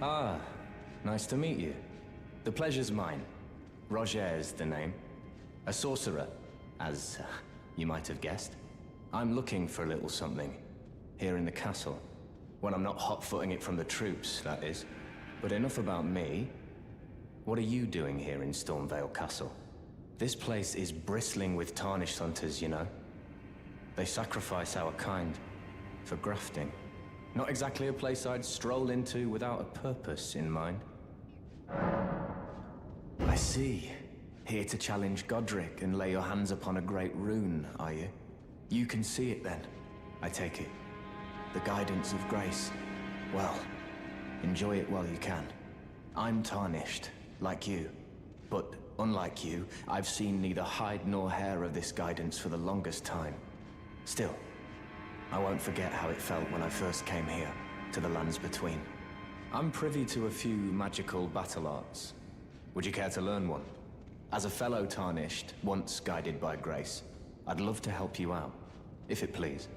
Ah, nice to meet you. The pleasure's mine. Roger's the name. A sorcerer, as you might have guessed. I'm looking for a little something here in the castle. When I'm not hot-footing it from the troops, that is. But enough about me. What are you doing here in Stormvale Castle? This place is bristling with tarnished hunters, you know. They sacrifice our kind for grafting. Not exactly a place I'd stroll into without a purpose in mind. I see. Here to challenge Godric and lay your hands upon a great rune, are you? You can see it then, I take it. The guidance of grace. Well, enjoy it while you can. I'm tarnished, like you. But unlike you, I've seen neither hide nor hair of this guidance for the longest time. Still, I won't forget how it felt when I first came here, to the lands between. I'm privy to a few magical battle arts. Would you care to learn one? As a fellow Tarnished, once guided by grace, I'd love to help you out, if it please.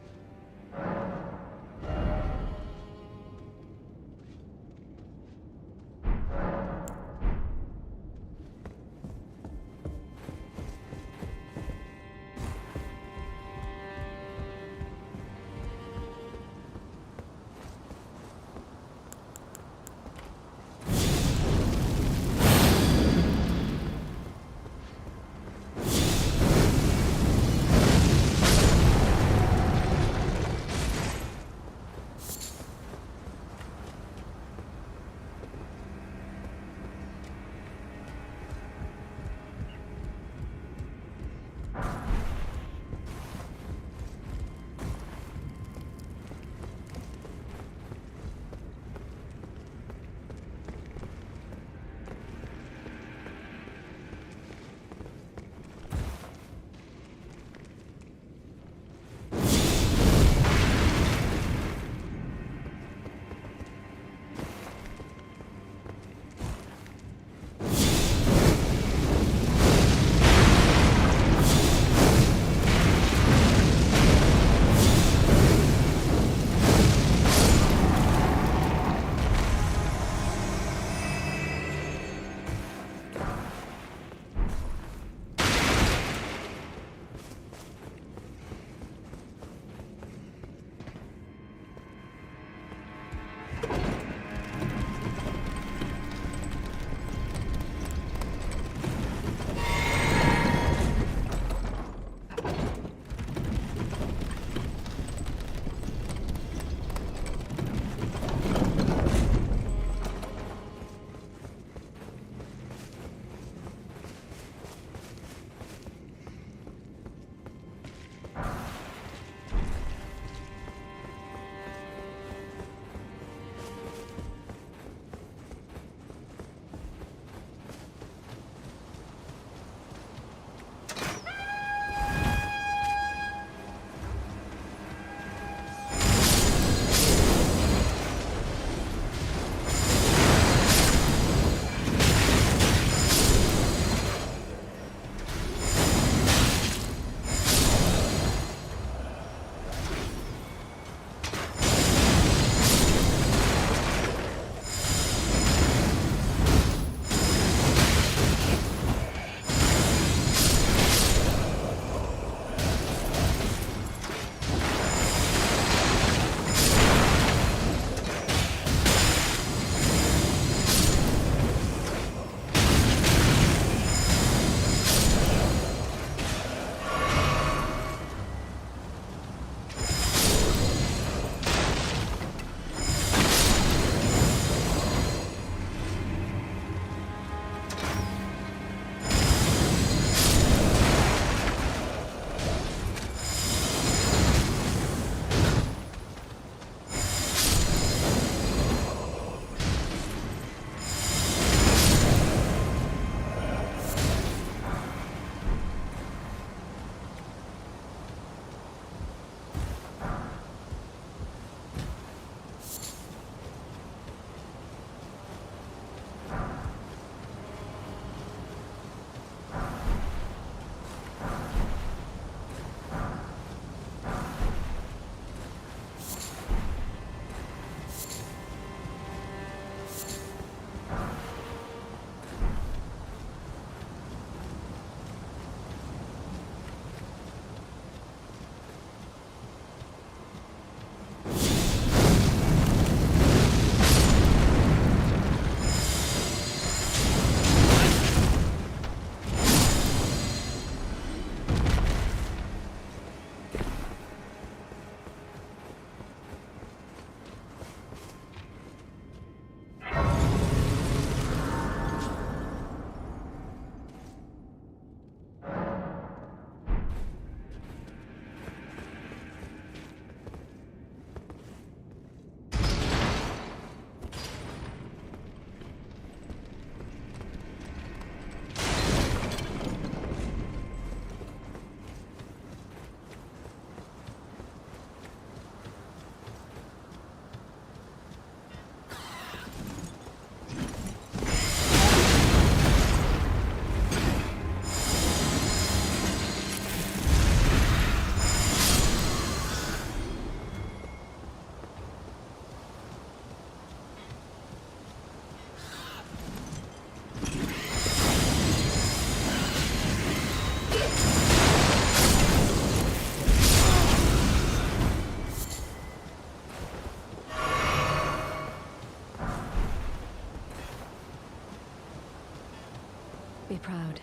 Be proud.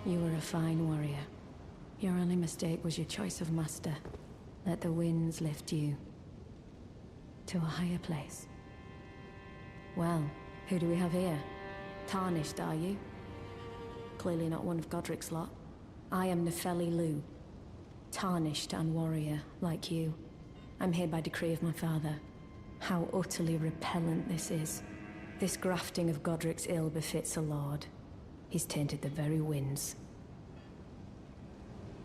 You were a fine warrior. Your only mistake was your choice of master. Let the winds lift you to a higher place. Well, who do we have here? Tarnished, are you? Clearly not one of Godric's lot. I am Nefeli Lu. Tarnished and warrior, like you. I'm here by decree of my father. How utterly repellent this is. This grafting of Godric's ill befits a lord. He's tainted the very winds.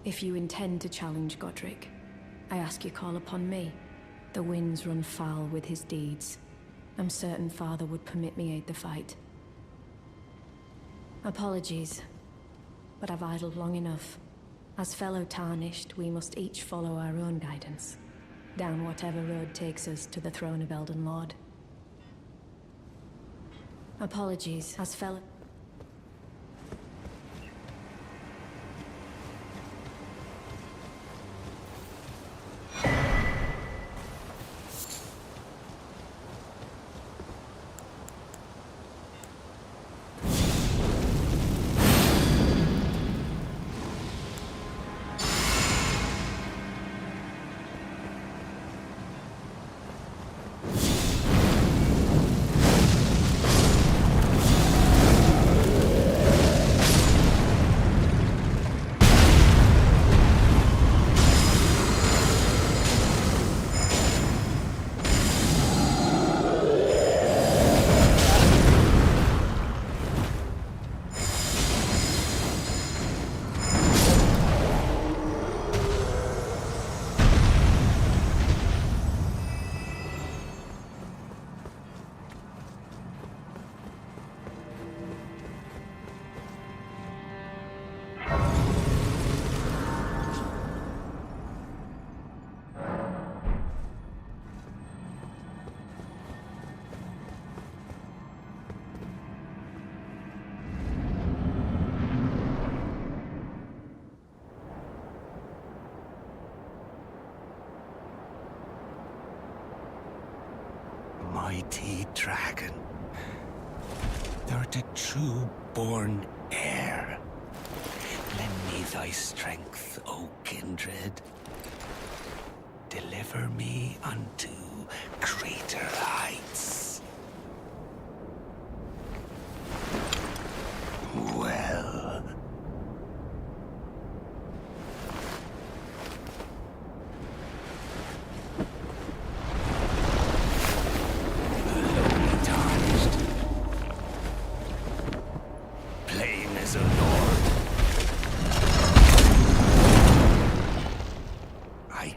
If you intend to challenge Godric, I ask you call upon me. The winds run foul with his deeds. I'm certain father would permit me aid the fight. Apologies, but I've idled long enough. As fellow Tarnished, we must each follow our own guidance, down whatever road takes us to the throne of Elden Lord. Apologies, as fellow... Mighty dragon, thou'rt a true-born heir. Lend me thy strength, O kindred. Deliver me unto greater heights. Well...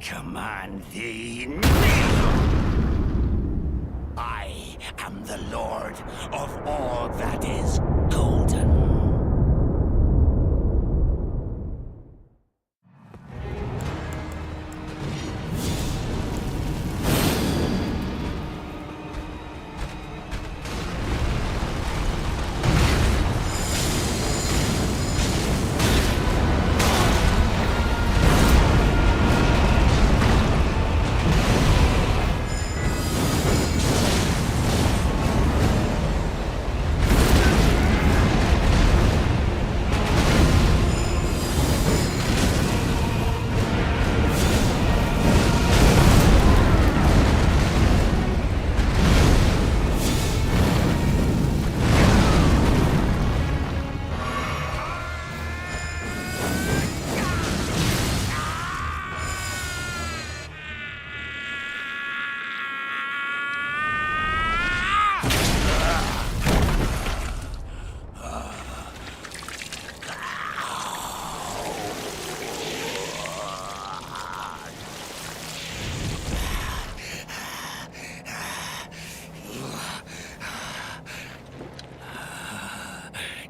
command thee kneel! I am the Lord of all that is golden.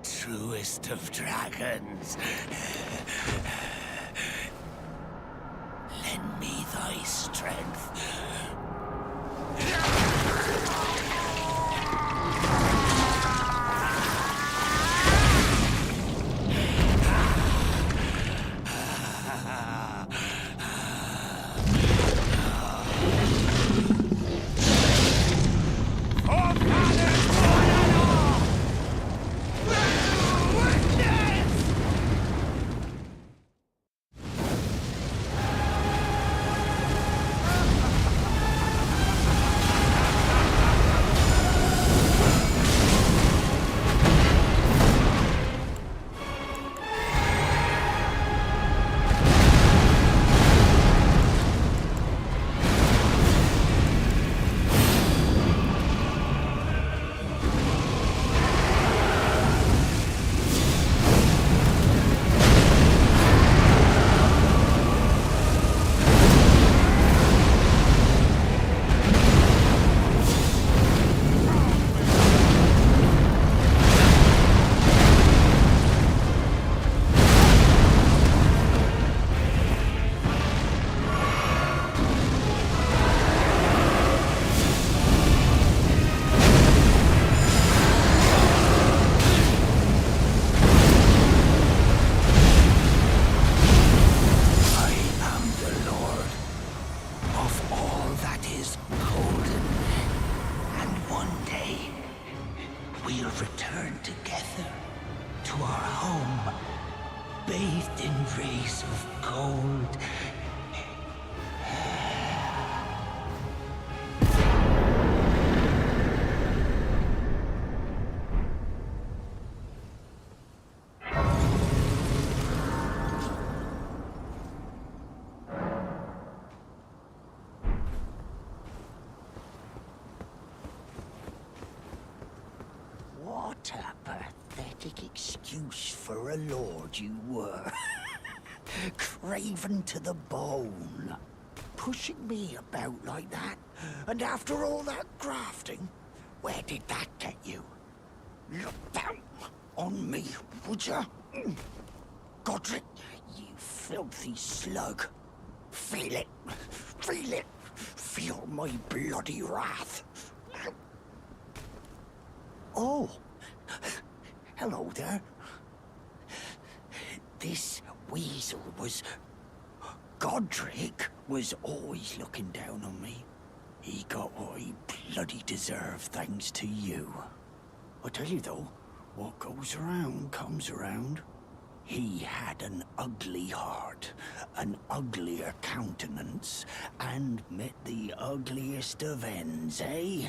Truest of dragons, lend me thy strength. return together to our home, bathed in rays of gold. What a pathetic excuse for a lord you were. Craven to the bone. Pushing me about like that. And after all that grafting, where did that get you? Look down on me, would ya? Godric, you filthy slug. Feel it. Feel it. Feel my bloody wrath. Oh, hello there. This weasel was... Godric was always looking down on me. He got what he bloody deserved thanks to you. I tell you though, what goes around comes around. He had an ugly heart, an uglier countenance, and met the ugliest of ends, eh?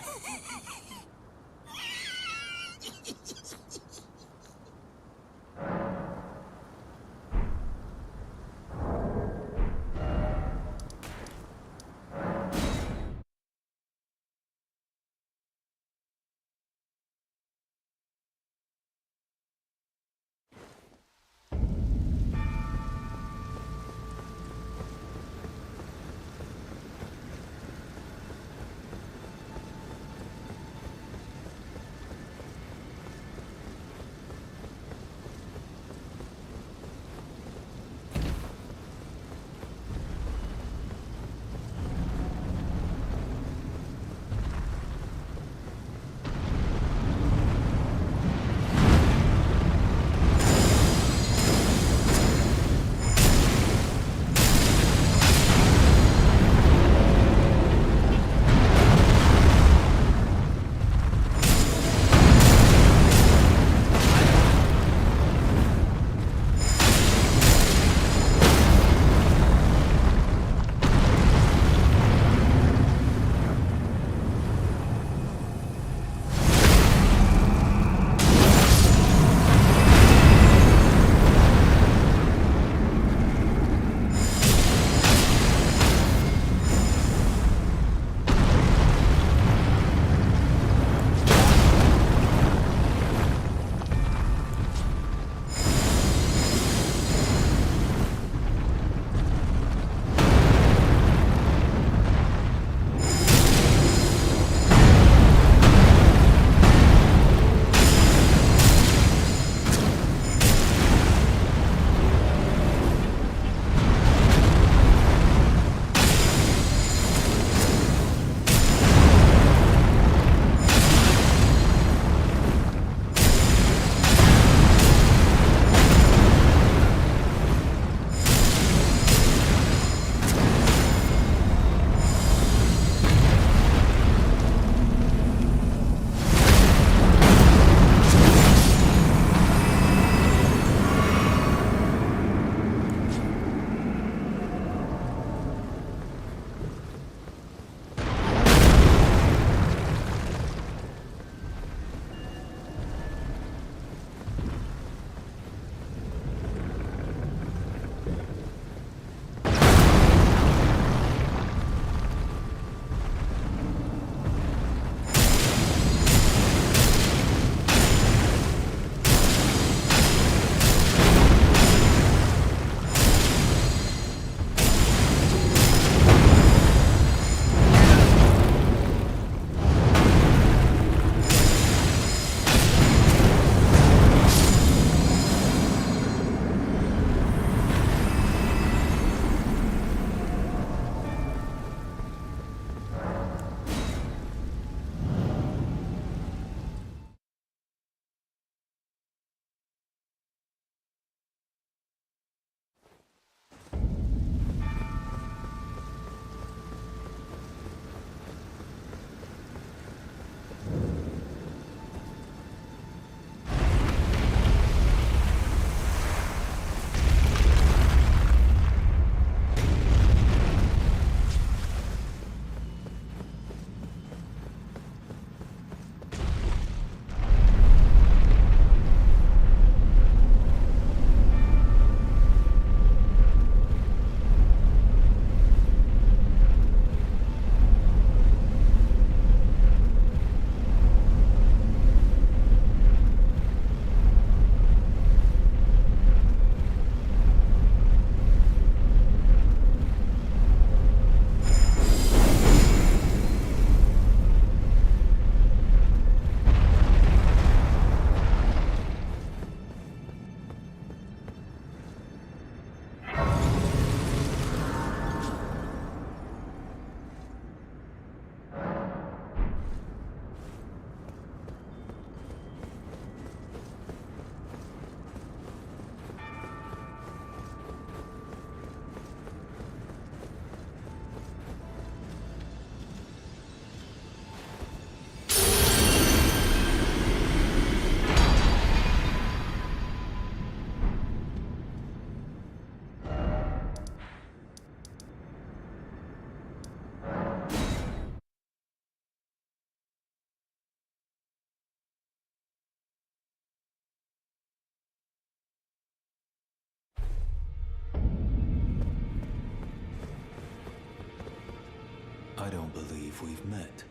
I don't believe we've met.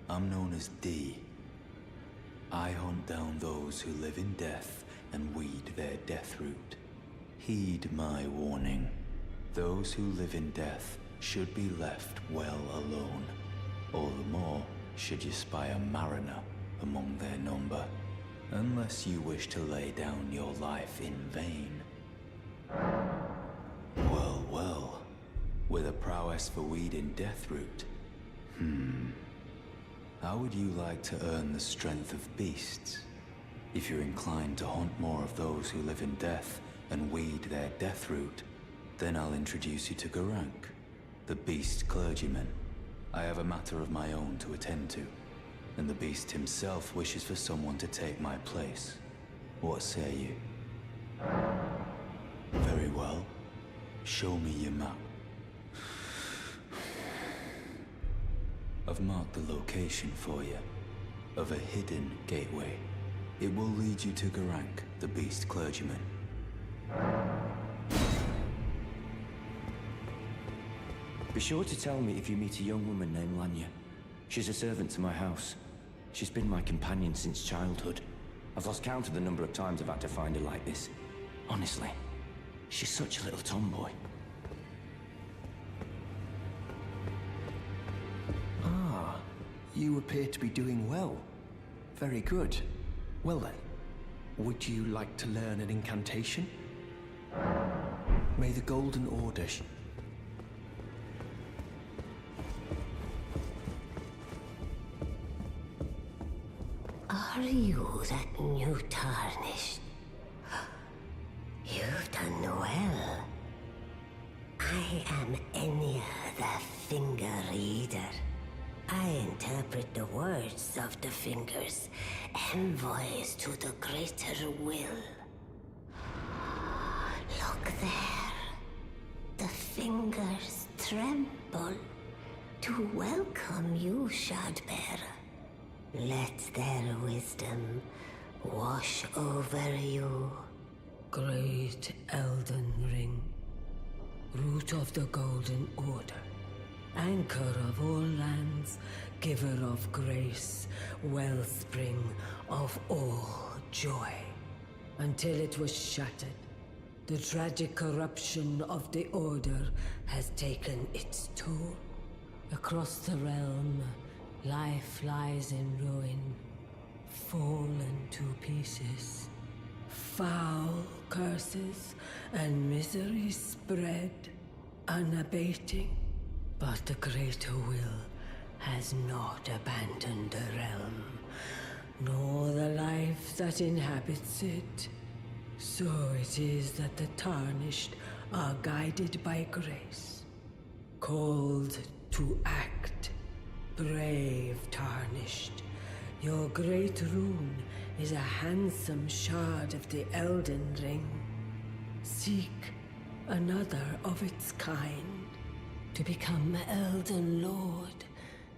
I'm known as D. I hunt down those who live in death and weed their death root. Heed my warning. Those who live in death should be left well alone. All the more should you spy a mariner among their number, unless you wish to lay down your life in vain. Well, well, with a prowess for weeding death root. How would you like to earn the strength of beasts? If you're inclined to hunt more of those who live in death and weed their death root, then I'll introduce you to Garank, the beast clergyman. I have a matter of my own to attend to, and the beast himself wishes for someone to take my place. What say you? Very well. Show me your map. I've marked the location for you, of a hidden gateway. It will lead you to Garank, the beast clergyman. Be sure to tell me if you meet a young woman named Lanya. She's a servant to my house. She's been my companion since childhood. I've lost count of the number of times I've had to find her like this. Honestly, she's such a little tomboy. You appear to be doing well. Very good. Well then, would you like to learn an incantation? May the Golden Order Are you that new tarnished? You've done well. I am Enya the Finger Reader. I interpret the words of the fingers, envoys to the greater will. Look there. The fingers tremble to welcome you, Shardbearer. Let their wisdom wash over you. Great Elden Ring, root of the Golden Order, anchor of all lands, giver of grace, wellspring of all joy. Until it was shattered, the tragic corruption of the Order has taken its toll. Across the realm, life lies in ruin, fallen to pieces. Foul curses and misery spread, unabating. But the greater will has not abandoned the realm, nor the life that inhabits it. So it is that the tarnished are guided by grace, called to act. Brave tarnished, your great rune is a handsome shard of the Elden Ring. Seek another of its kind to become Elden Lord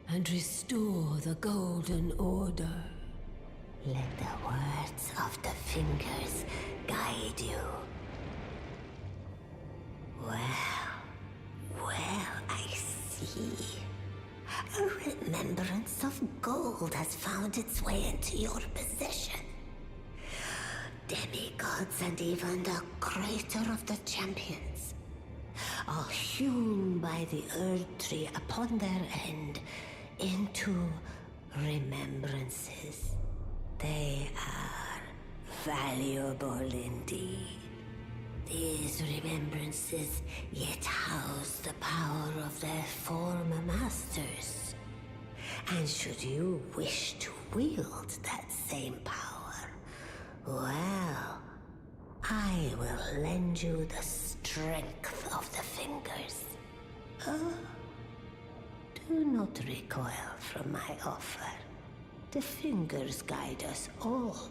and restore the Golden Order. Let the words of the fingers guide you. Well, I see. A remembrance of gold has found its way into your possession. Demigods and even the creator of the champions are hewn by the Earth Tree upon their end into remembrances. They are valuable indeed. These remembrances yet house the power of their former masters. And should you wish to wield that same power, well, I will lend you the strength of the fingers. Do not recoil from my offer. The fingers guide us all.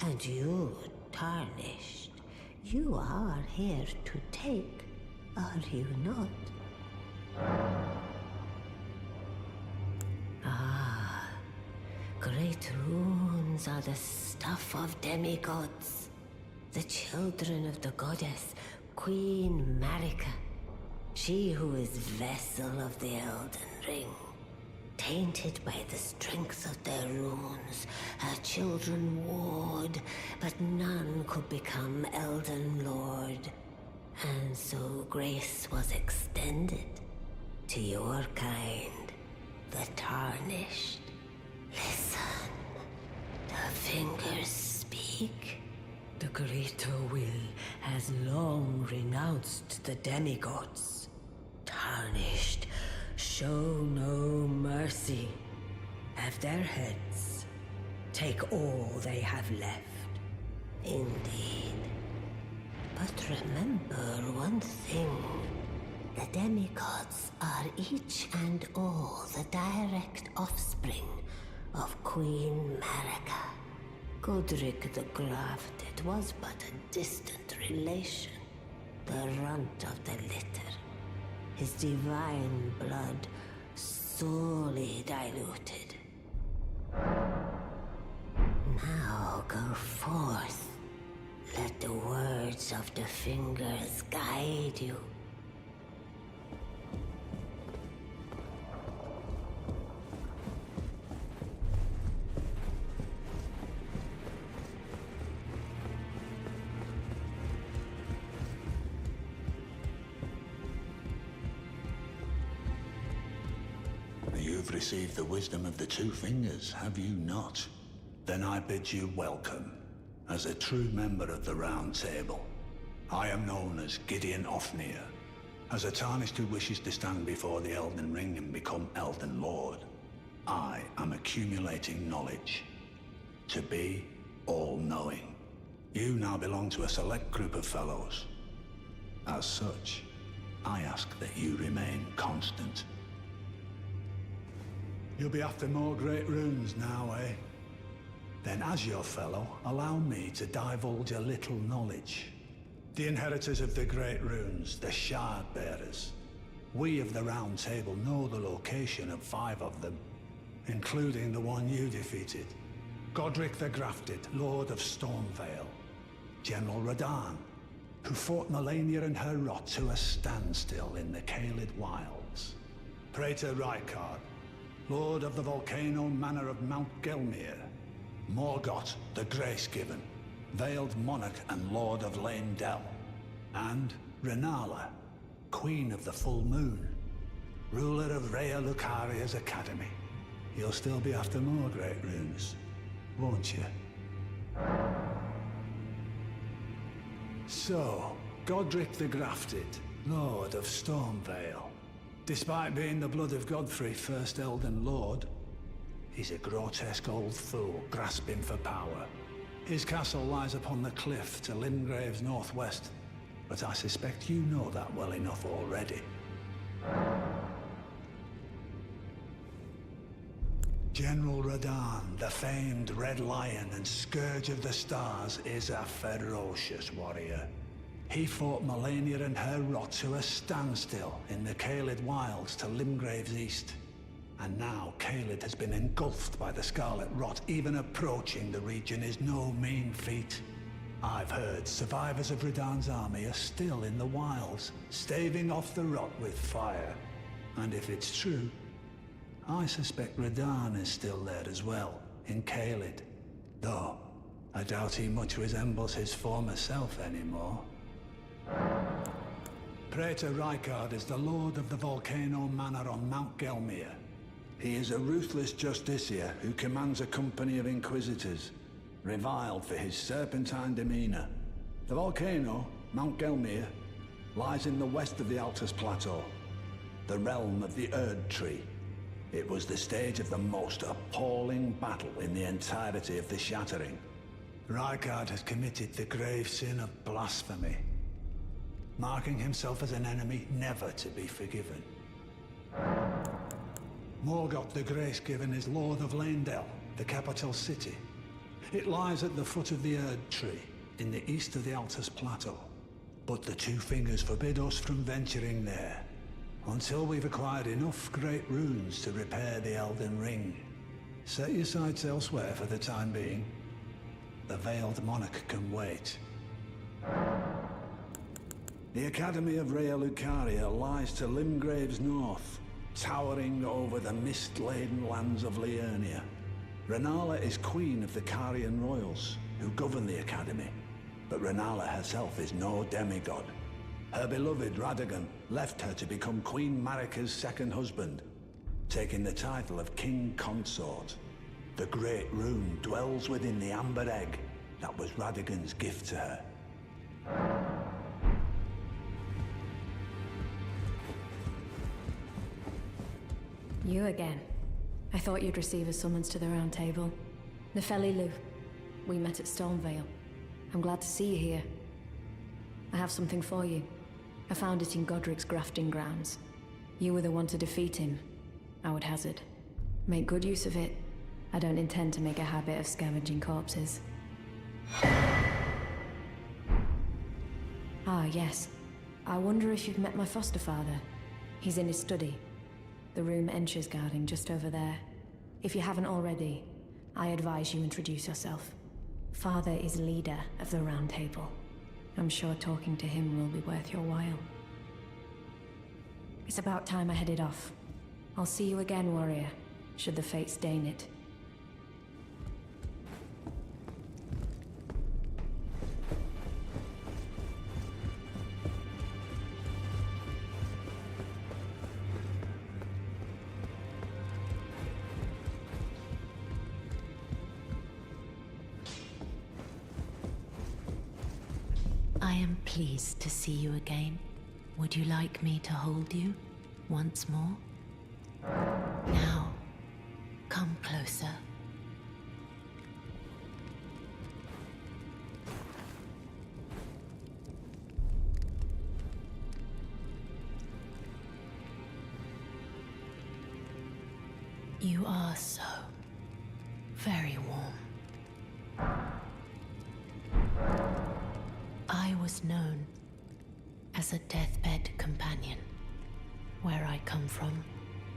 And you, tarnished, you are here to take, are you not? Great runes are the stuff of demigods, the children of the goddess Queen Marika. She who is vessel of the Elden Ring. Tainted by the strength of their runes, her children warred, but none could become Elden Lord. And so grace was extended to your kind, the Tarnished. Listen, the fingers speak. The greater will has long renounced the demigods. Tarnished, show no mercy. Have their heads. Take all they have left. Indeed. But remember one thing. The demigods are each and all the direct offspring of Queen Marika. Godric the Grafted was but a distant relation, the runt of the litter. His divine blood sorely diluted. Now go forth. Let the words of the fingers guide you. You've received the wisdom of the two fingers, have you not? Then I bid you welcome, as a true member of the Round Table. I am known as Gideon Ofnir, as a Tarnished who wishes to stand before the Elden Ring and become Elden Lord. I am accumulating knowledge, to be all-knowing. You now belong to a select group of fellows. As such, I ask that you remain constant. You'll be after more great runes now, eh? Then as your fellow, allow me to divulge a little knowledge. The inheritors of the great runes, the Shard Bearers. We of the Round Table know the location of 5 of them, including the one you defeated. Godric the Grafted, Lord of Stormvale. General Radahn, who fought Melania and her rot to a standstill in the Caelid Wilds. Praetor Rykard, Lord of the Volcano Manor of Mount Gelmir. Morgoth the Grace-Given, Veiled Monarch and Lord of Leyndell. And Renala, Queen of the Full Moon, ruler of Rhea Lucaria's Academy. You'll still be after more great runes, won't you? So, Godric the Grafted, Lord of Stormvale. Despite being the blood of Godfrey, first Elden Lord, he's a grotesque old fool grasping for power. His castle lies upon the cliff to Limgrave's northwest, but I suspect you know that well enough already. General Radahn, the famed Red Lion and Scourge of the Stars, is a ferocious warrior. He fought Melania and her rot to a standstill in the Caelid Wilds to Limgrave's east. And now Caelid has been engulfed by the Scarlet Rot. Even approaching the region is no mean feat. I've heard survivors of Radahn's army are still in the wilds, staving off the rot with fire. And if it's true, I suspect Radahn is still there as well, in Caelid. Though, I doubt he much resembles his former self anymore. Praetor Rykard is the Lord of the Volcano Manor on Mount Gelmir. He is a ruthless justiciar who commands a company of inquisitors, reviled for his serpentine demeanor. The volcano, Mount Gelmir, lies in the west of the Altus Plateau, the realm of the Erd Tree. It was the stage of the most appalling battle in the entirety of the Shattering. Rykard has committed the grave sin of blasphemy, marking himself as an enemy never to be forgiven. Morgoth the Grace-Given is Lord of Leyndell, the capital city. It lies at the foot of the Erd Tree, in the east of the Altus Plateau. But the Two Fingers forbid us from venturing there, until we've acquired enough great runes to repair the Elden Ring. Set your sights elsewhere for the time being. The Veiled Monarch can wait. The Academy of Rhea Lucaria lies to Limgrave's north, towering over the mist-laden lands of Liurnia. Renala is queen of the Carian royals, who govern the Academy. But Renala herself is no demigod. Her beloved Radagon left her to become Queen Marika's second husband, taking the title of King Consort. The Great Rune dwells within the amber egg that was Radagon's gift to her. You again. I thought you'd receive a summons to the Round Table. Nefeli Lu. We met at Stormvale. I'm glad to see you here. I have something for you. I found it in Godric's grafting grounds. You were the one to defeat him, I would hazard. Make good use of it. I don't intend to make a habit of scavenging corpses. Ah, yes. I wonder if you've met my foster father. He's in his study. The room Encher's guarding just over there. If you haven't already, I advise you introduce yourself. Father is leader of the Round Table. I'm sure talking to him will be worth your while. It's about time I headed off. I'll see you again, warrior, should the fates deign it. I am pleased to see you again. Would you like me to hold you once more? Now, come closer. You are so very warm. I was known as a deathbed companion. Where I come from,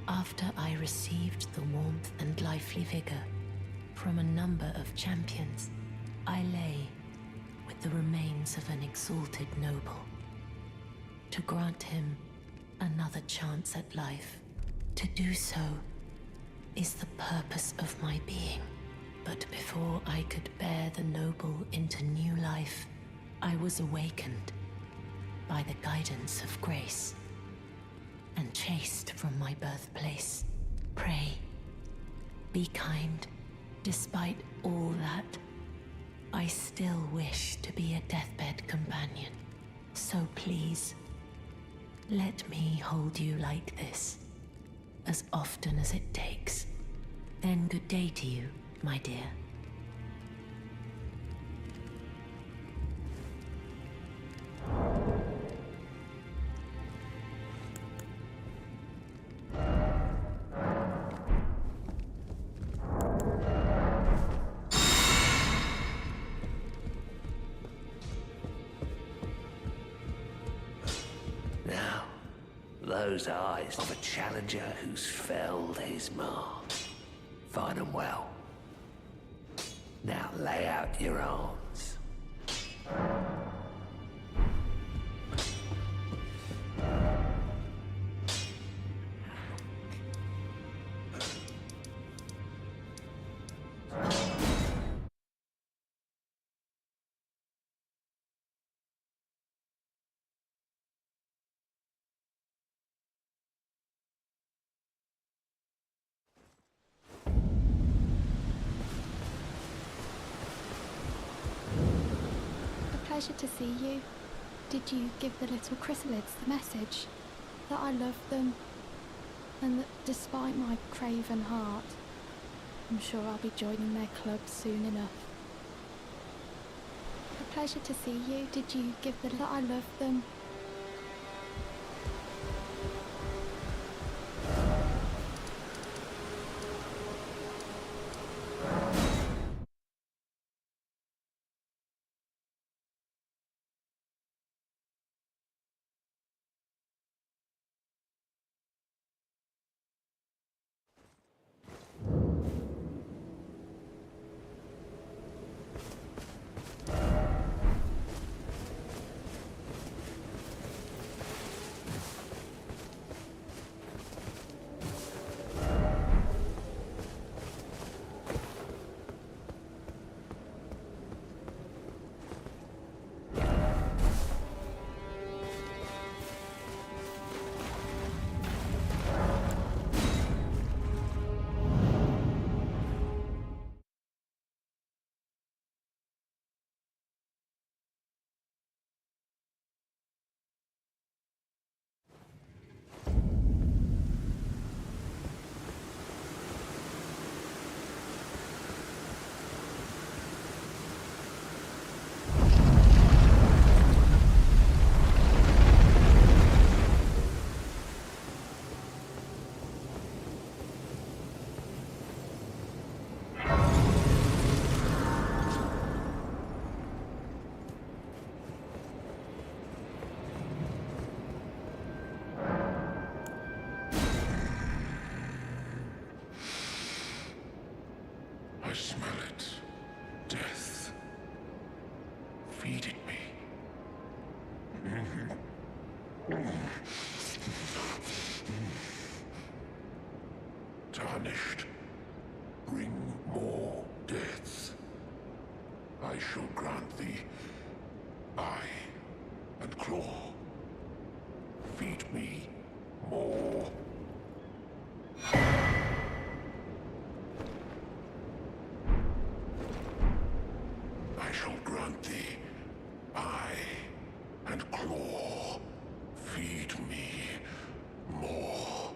after I received the warmth and lively vigor from a number of champions, I lay with the remains of an exalted noble. To grant him another chance at life, to do so is the purpose of my being. But before I could bear the noble into new life, I was awakened by the guidance of grace and chased from my birthplace. Pray, be kind. Despite all that, I still wish to be a deathbed companion. So please, let me hold you like this, as often as it takes. Then good day to you, my dear. Now, those eyes of a challenger who's felled his mark. Find them well. Now lay out your arms. Pleasure to see you. Did you give the little chrysalids the message? That I love them, and that despite my craven heart, I'm sure I'll be joining their club soon enough. A pleasure to see you. Did you give the that I love them? smell it. Death. Feed it me. Tarnished. Bring more deaths. I shall grant thee eye and claw. Feed me more. I shall grant thee eye and claw. Feed me more.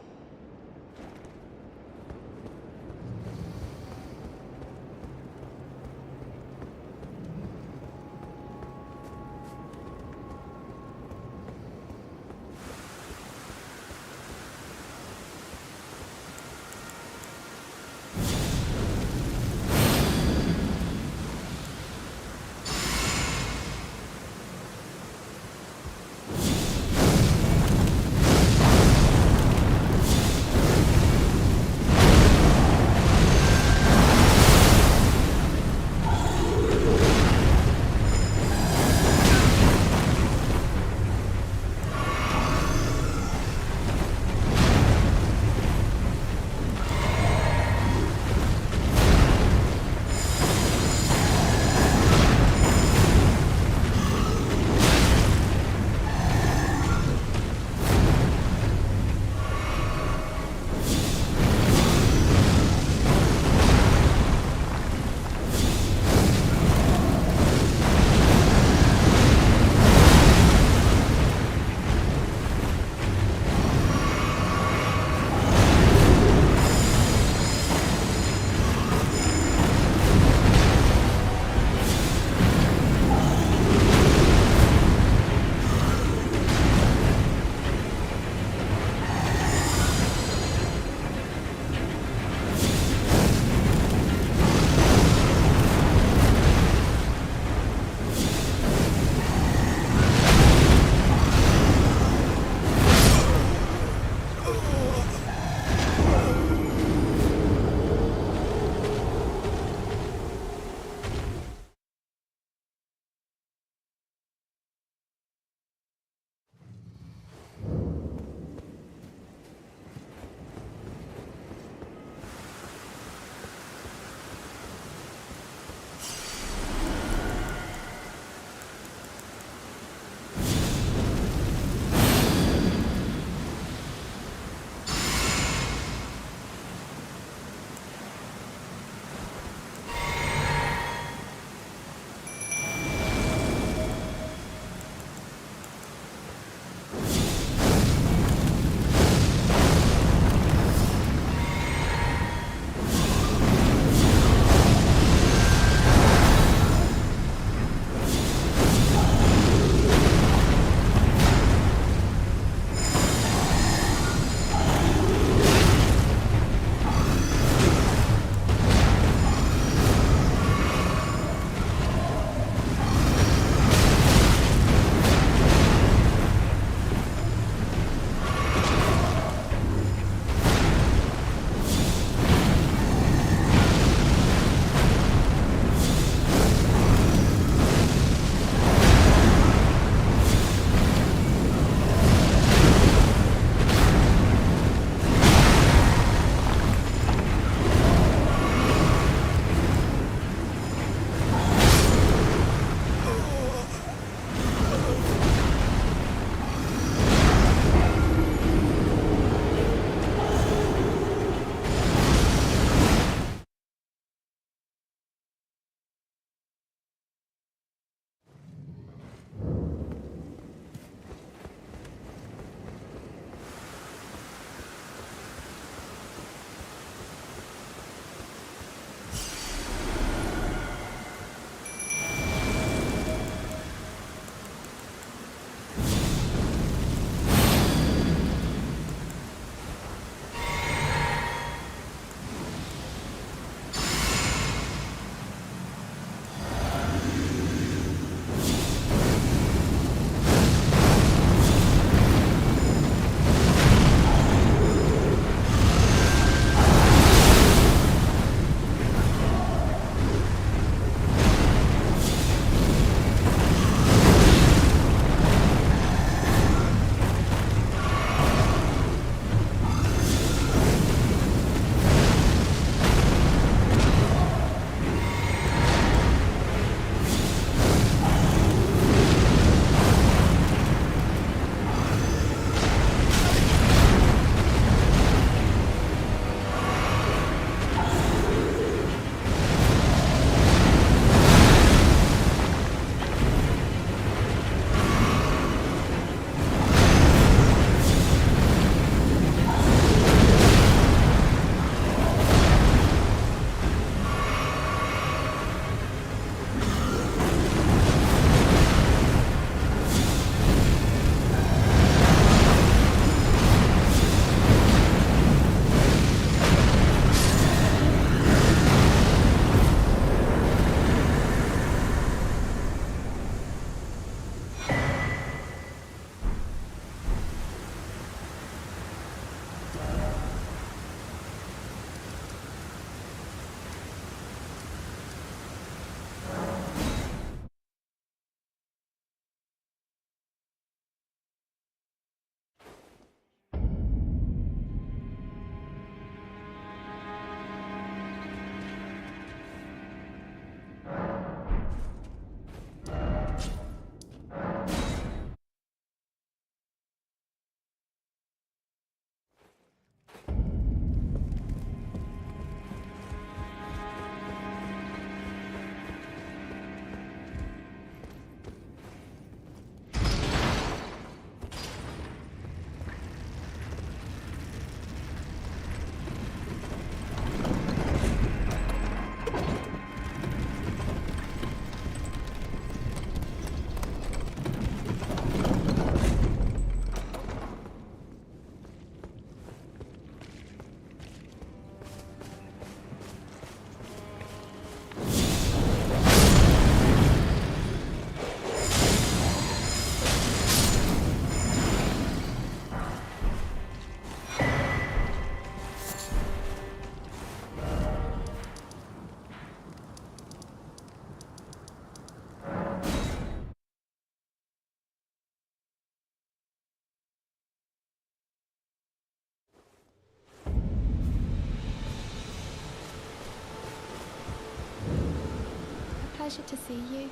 pleasure to see you.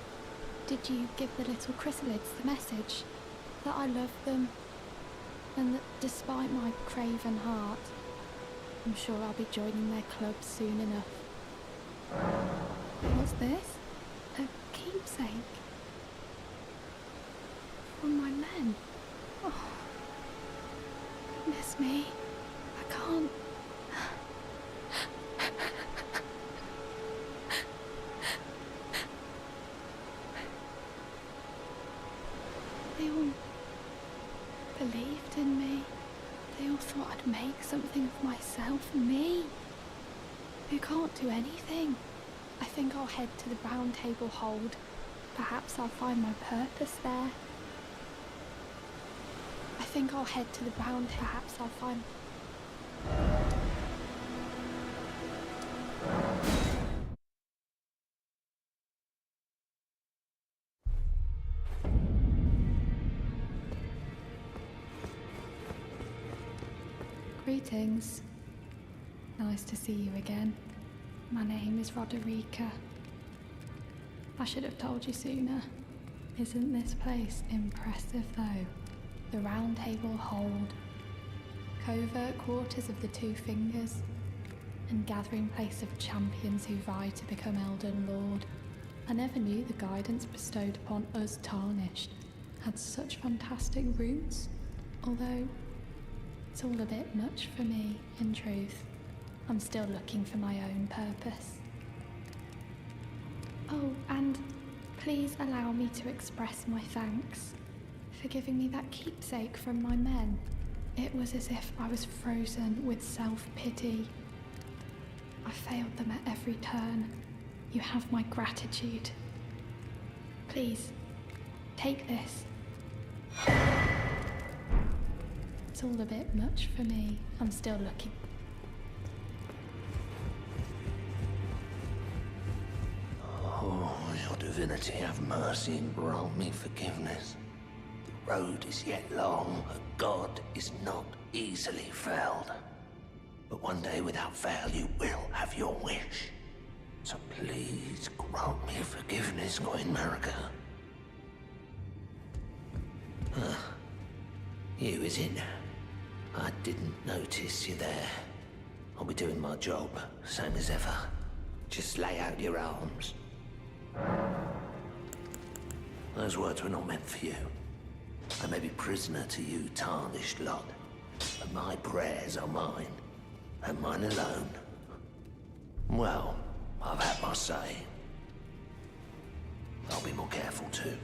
Did you give the little chrysalids the message? That I love them, and that despite my craven heart, I'm sure I'll be joining their club soon enough. What's this? A keepsake? From my men? Oh, goodness me. I can't... They all believed in me. They all thought I'd make something of myself. Me, who can't do anything. I think I'll head to the round table hold. Perhaps I'll find my purpose there. I think I'll head to the round. Perhaps I'll find... Greetings. Nice to see you again. My name is Roderica. I should have told you sooner. Isn't this place impressive though? The round table hold, covert quarters of the Two Fingers, and gathering place of champions who vie to become Elden Lord. I never knew the guidance bestowed upon us Tarnished had such fantastic roots, although it's all a bit much for me, in truth. I'm still looking for my own purpose. Oh, and please allow me to express my thanks for giving me that keepsake from my men. It was as if I was frozen with self-pity. I failed them at every turn. You have my gratitude. Please, take this. It's all a bit much for me. I'm still looking. Oh, your divinity, have mercy and grant me forgiveness. The road is yet long, a god is not easily felled. But one day without fail you will have your wish. So please grant me forgiveness, Queen Marika. You, is it? I didn't notice you there. I'll be doing my job, same as ever. Just lay out your arms. Those words were not meant for you. I may be prisoner to you, tarnished lot, but my prayers are mine, and mine alone. Well, I've had my say. I'll be more careful too.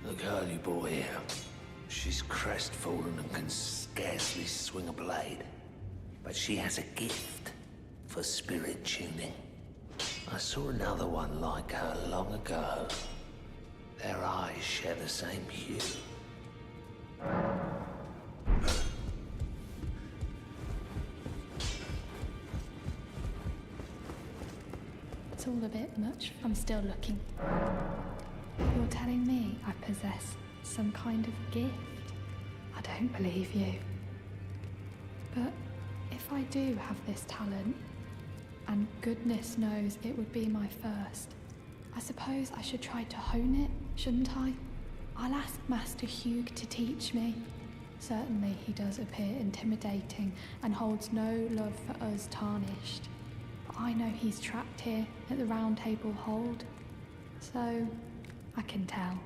The girl you brought here, she's crestfallen and can scarcely swing a blade. But she has a gift for spirit tuning. I saw another one like her long ago. Their eyes share the same hue. It's all a bit much. I'm still looking. You're telling me I possess some kind of gift? I don't believe you. But if I do have this talent, and goodness knows it would be my first, I suppose I should try to hone it, shouldn't I? I'll ask Master Hugh to teach me. Certainly he does appear intimidating and holds no love for us Tarnished. But I know he's trapped here at the Round Table Hold, so I can tell.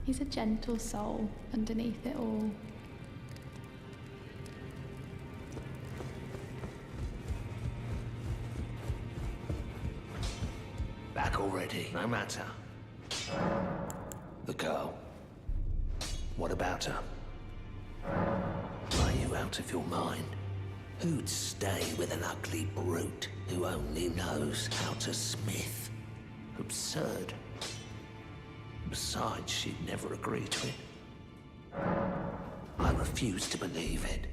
He's a gentle soul underneath it all. Back already, no matter. The girl. What about her? Are you out of your mind? Who'd stay with an ugly brute who only knows how to smith? Absurd. Besides, she'd never agree to it. I refuse to believe it.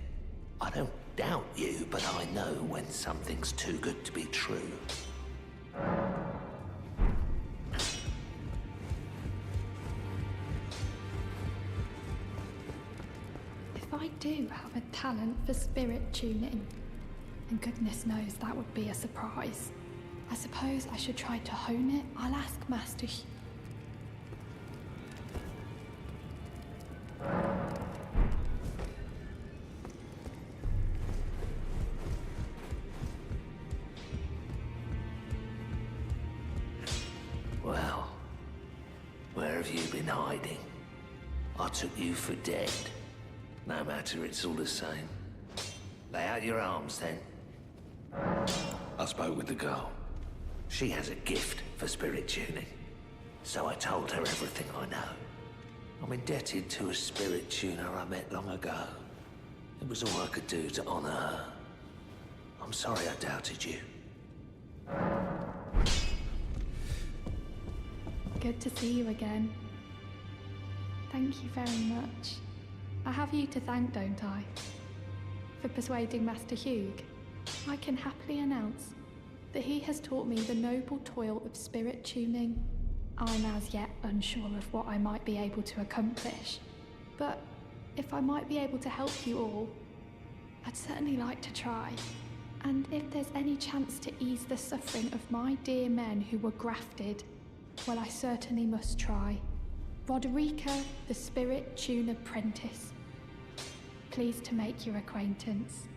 I don't doubt you, but I know when something's too good to be true. If I do have a talent for spirit tuning, and goodness knows that would be a surprise, I suppose I should try to hone it. I'll ask Master Well, where have you been hiding? I took you for dead. No matter, it's all the same. Lay out your arms, then. I spoke with the girl. She has a gift for spirit tuning. So I told her everything I know. I'm indebted to a spirit tuner I met long ago. It was all I could do to honor her. I'm sorry I doubted you. Good to see you again. Thank you very much. I have you to thank, don't I? For persuading Master Hugh. I can happily announce that he has taught me the noble toil of spirit tuning. I'm as yet unsure of what I might be able to accomplish, but if I might be able to help you all, I'd certainly like to try. And if there's any chance to ease the suffering of my dear men who were grafted, well, I certainly must try. Roderica, the Spirit Tune Apprentice. Pleased to make your acquaintance.